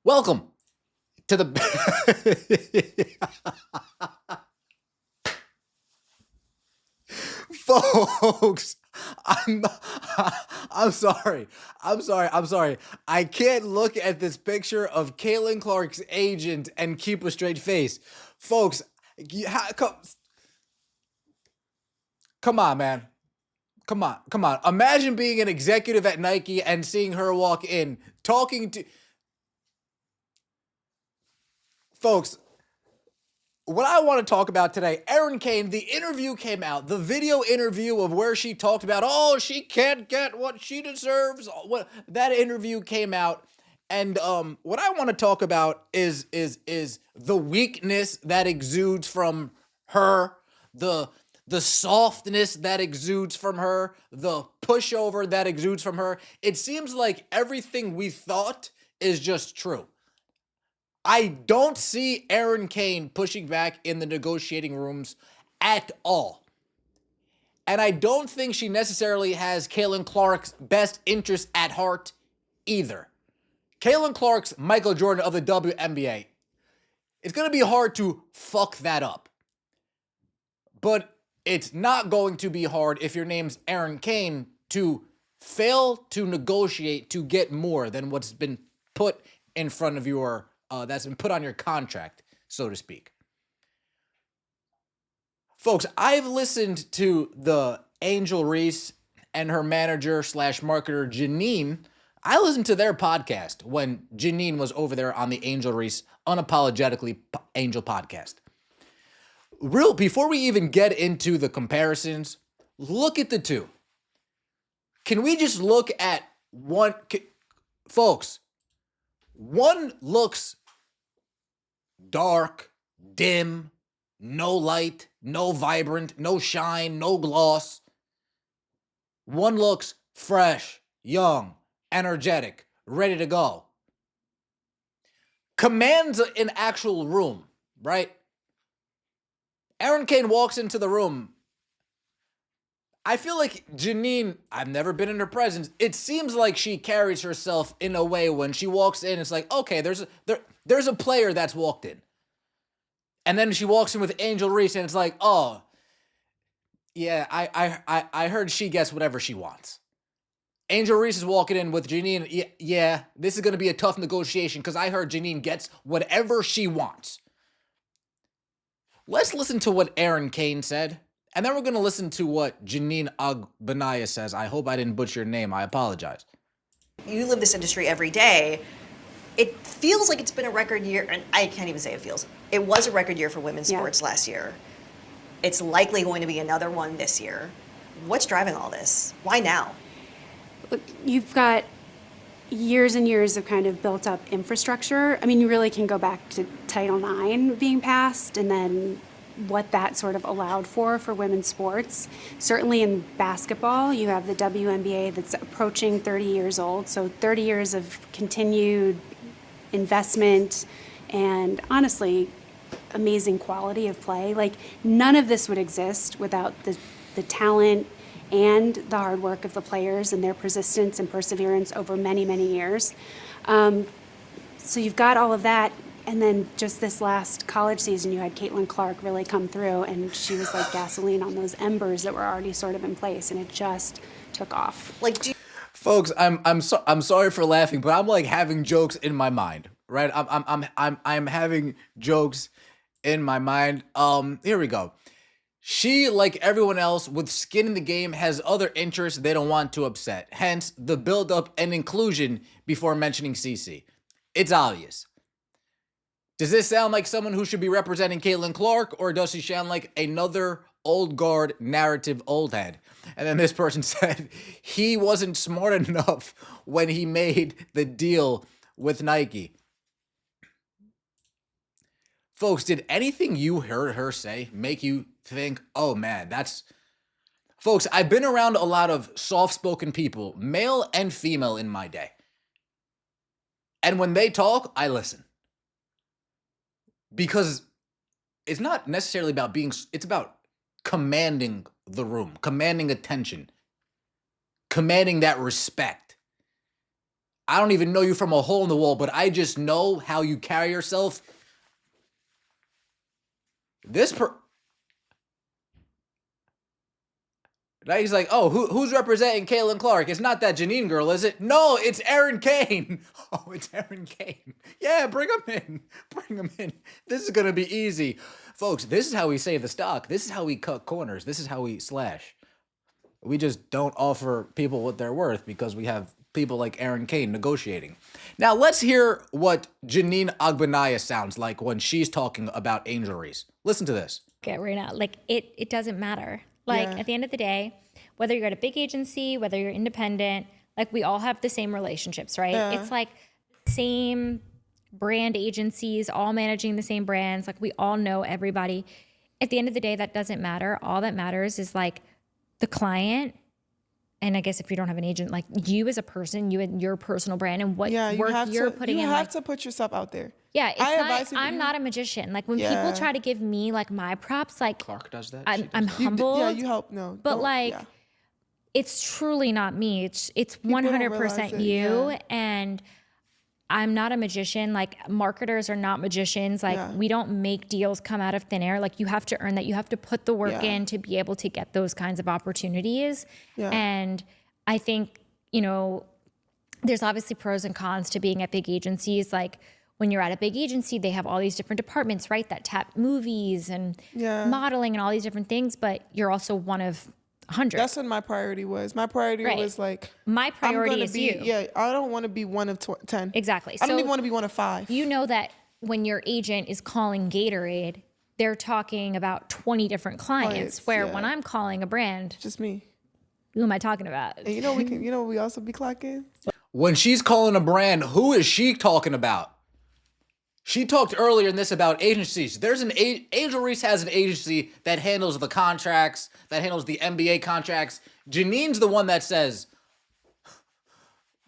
Welcome to the folks. I'm I'm sorry. I'm sorry. I can't look at this picture of Caitlin Clark's agent and keep a straight face. Folks, come on, man. Come on. Imagine being an executive at Nike and seeing her walk in, talking to folks. What I want to talk about today, Erin Kane, the interview came out, the video interview of where she talked about, oh, she can't get what she deserves. What that interview came out, and what I want to talk about is the weakness that exudes from her, the softness that exudes from her, the pushover that exudes from her. It seems like everything we thought is just true. I don't see Erin Kane pushing back in the negotiating rooms at all. And I don't think she necessarily has Caitlin Clark's best interest at heart either. Caitlin Clark's Michael Jordan of the WNBA. It's going to be hard to fuck that up. But it's not going to be hard if your name's Erin Kane to fail to negotiate to get more than what's been put in front of your that's been put on your contract, so to speak. Folks, I've listened to the Angel Reese and her manager slash marketer, Janine. I listened to their podcast when Janine was over there on the Angel Reese Unapologetically Angel podcast. Before we even get into the comparisons, look at the two. Can we just look at one? Folks, one looks dark, dim, no light, no vibrant, no shine, no gloss. One looks fresh, young, energetic, ready to go. Commands an actual room, right? Erin Kane walks into the room. I feel like Janine, I've never been in her presence. It seems like she carries herself in a way when she walks in, it's like, okay, there's a player that's walked in. And then she walks in with Angel Reese, and it's like, oh, yeah, I heard she gets whatever she wants. Angel Reese is walking in with Janine. Yeah, this is going to be a tough negotiation because I heard Janine gets whatever she wants. Let's listen to what Erin Kane said, and then we're going to listen to what Janine Agbanaya says. I hope I didn't butcher your name. I apologize. You live this industry every day. It feels like it's been a record year, and I can't even say it feels. It was a record year for women's sports last year. It's likely going to be another one this year. What's driving all this? Why now? Look, you've got years and years of kind of built up infrastructure. I mean, you really can go back to Title IX being passed and then what that sort of allowed for women's sports. Certainly in basketball, you have the WNBA that's approaching 30 years old, so 30 years of continued investment and honestly amazing quality of play. Like, none of this would exist without the talent and the hard work of the players and their persistence and perseverance over many, many years. So you've got all of that, and then just this last college season, you had Caitlin Clark really come through, and she was like gasoline on those embers that were already sort of in place, and it just took off. Like, Folks, I'm sorry for laughing, but I'm like having jokes in my mind, right? I'm having jokes in my mind. Here we go. She, like everyone else with skin in the game, has other interests they don't want to upset. Hence, the build-up and inclusion before mentioning CC. It's obvious. Does this sound like someone who should be representing Caitlin Clark, or does she sound like another old guard narrative old head? And then this person said he wasn't smart enough when he made the deal with Nike. Folks, did anything you heard her say make you think, oh man, that's... Folks, I've been around a lot of soft-spoken people, male and female, in my day. And when they talk, I listen. Because it's not necessarily about being... It's about commanding the room, commanding attention, commanding that respect. I don't even know you from a hole in the wall, but I just know how you carry yourself. Now he's like, oh, who's representing Caitlin Clark? It's not that Janine girl, is it? No, it's Erin Kane. Oh, it's Erin Kane. Yeah, bring him in. Bring him in. This is going to be easy. Folks, this is how we save the stock. This is how we cut corners. This is how we slash. We just don't offer people what they're worth because we have people like Erin Kane negotiating. Now, let's hear what Janine Agbanaya sounds like when she's talking about Angel Reese. Listen to this. Get right now. Like, it doesn't matter. Like, at the end of the day, whether you're at a big agency, whether you're independent, like, we all have the same relationships, right? It's like same brand agencies, all managing the same brands. Like, we all know everybody. At the end of the day, that doesn't matter. All that matters is like the client. And I guess if you don't have an agent, like you as a person, you and your personal brand and what work you're putting in. You have to put yourself out there. Yeah, I'm not a magician. Like when people try to give me like my props, like Clark does that. I'm humbled. Yeah, you help. No, but like, it's truly not me. It's 100% you. And I'm not a magician. Like marketers are not magicians. Like we don't make deals come out of thin air. Like you have to earn that. You have to put the work in to be able to get those kinds of opportunities. And I think, you know, there's obviously pros and cons to being at big agencies. Like when you're at a big agency, they have all these different departments, right? That tap movies and modeling and all these different things, but you're also one of 100. That's what my priority was. My priority was like, my priority is you. Yeah, I don't want to be one of 10. Exactly. I don't even want to be one of 5. You know that when your agent is calling Gatorade, they're talking about 20 different clients. Where when I'm calling a brand, just me. Who am I talking about? And you know we can. You know we also be clocking. When she's calling a brand, who is she talking about? She talked earlier in this about agencies. There's an Angel Reese has an agency that handles the contracts, that handles the NBA contracts. Janine's the one that says,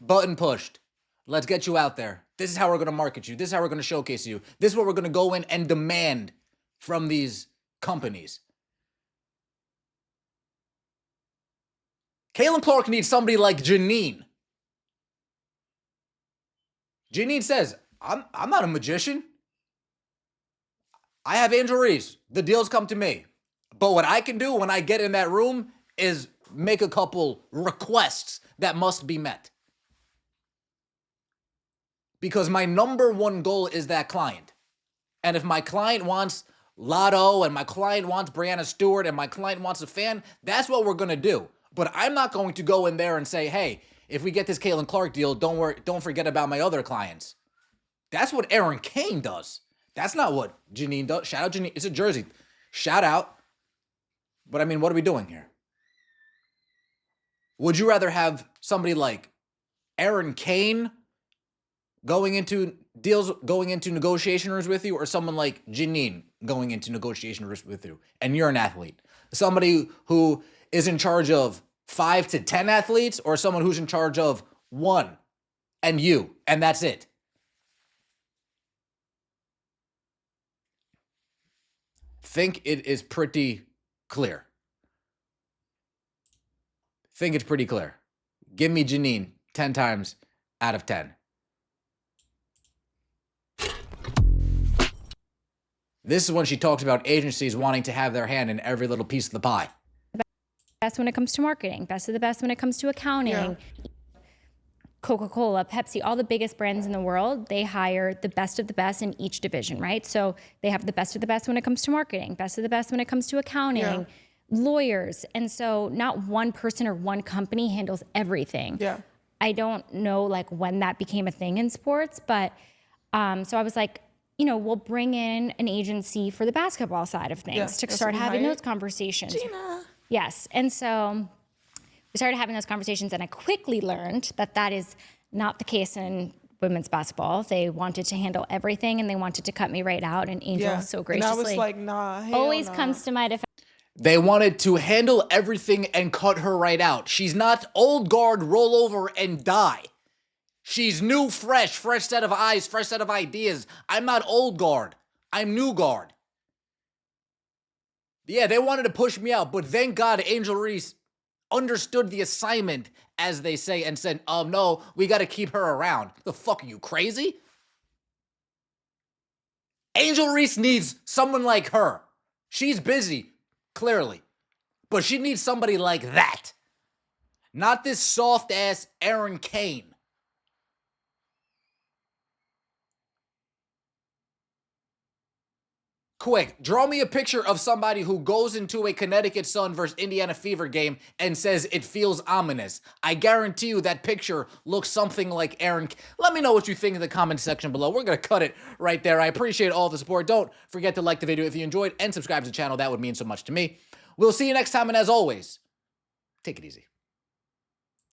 button pushed. Let's get you out there. This is how we're going to market you. This is how we're going to showcase you. This is what we're going to go in and demand from these companies. Caitlin Clark needs somebody like Janine. Janine says, I'm not a magician. I have Angel Reese. The deals come to me. But what I can do when I get in that room is make a couple requests that must be met. Because my number one goal is that client. And if my client wants Lotto and my client wants Brianna Stewart and my client wants a fan, that's what we're going to do. But I'm not going to go in there and say, hey, if we get this Caitlin Clark deal, don't forget about my other clients. That's what Erin Kane does. That's not what Janine does. Shout out Janine. It's a jersey. Shout out. But I mean, what are we doing here? Would you rather have somebody like Erin Kane going into deals, going into negotiation rooms with you, or someone like Janine going into negotiation rooms with you, and you're an athlete? Somebody who is in charge of 5 to 10 athletes, or someone who's in charge of 1 and you, and that's it? Think it is pretty clear. Think it's pretty clear. Give me Janine 10 times out of 10. This is when she talks about agencies wanting to have their hand in every little piece of the pie. Best when it comes to marketing, best of the best when it comes to accounting. Coca-Cola, Pepsi, all the biggest brands in the world, they hire the best of the best in each division, right? So they have the best of the best when it comes to marketing, best of the best when it comes to accounting, lawyers. And so not one person or one company handles everything. I don't know like when that became a thing in sports, but so I was like, you know, we'll bring in an agency for the basketball side of things to start having those conversations. Yes. And so we started having those conversations, and I quickly learned that that is not the case in women's basketball. They wanted to handle everything, and they wanted to cut me right out. And Angel so graciously, and I was like, nah, always comes to my defense. They wanted to handle everything and cut her right out. She's not old guard, roll over and die. She's new, fresh set of eyes, fresh set of ideas. I'm not old guard. I'm new guard. Yeah, they wanted to push me out, but thank God Angel Reese understood the assignment, as they say, and said, oh, no, we got to keep her around. The fuck, are you crazy? Angel Reese needs someone like her. She's busy, clearly. But she needs somebody like that. Not this soft-ass Erin Kane. Quick, draw me a picture of somebody who goes into a Connecticut Sun versus Indiana Fever game and says it feels ominous. I guarantee you that picture looks something like Erin. Let me know what you think in the comment section below. We're going to cut it right there. I appreciate all the support. Don't forget to like the video if you enjoyed and subscribe to the channel. That would mean so much to me. We'll see you next time, and as always, take it easy.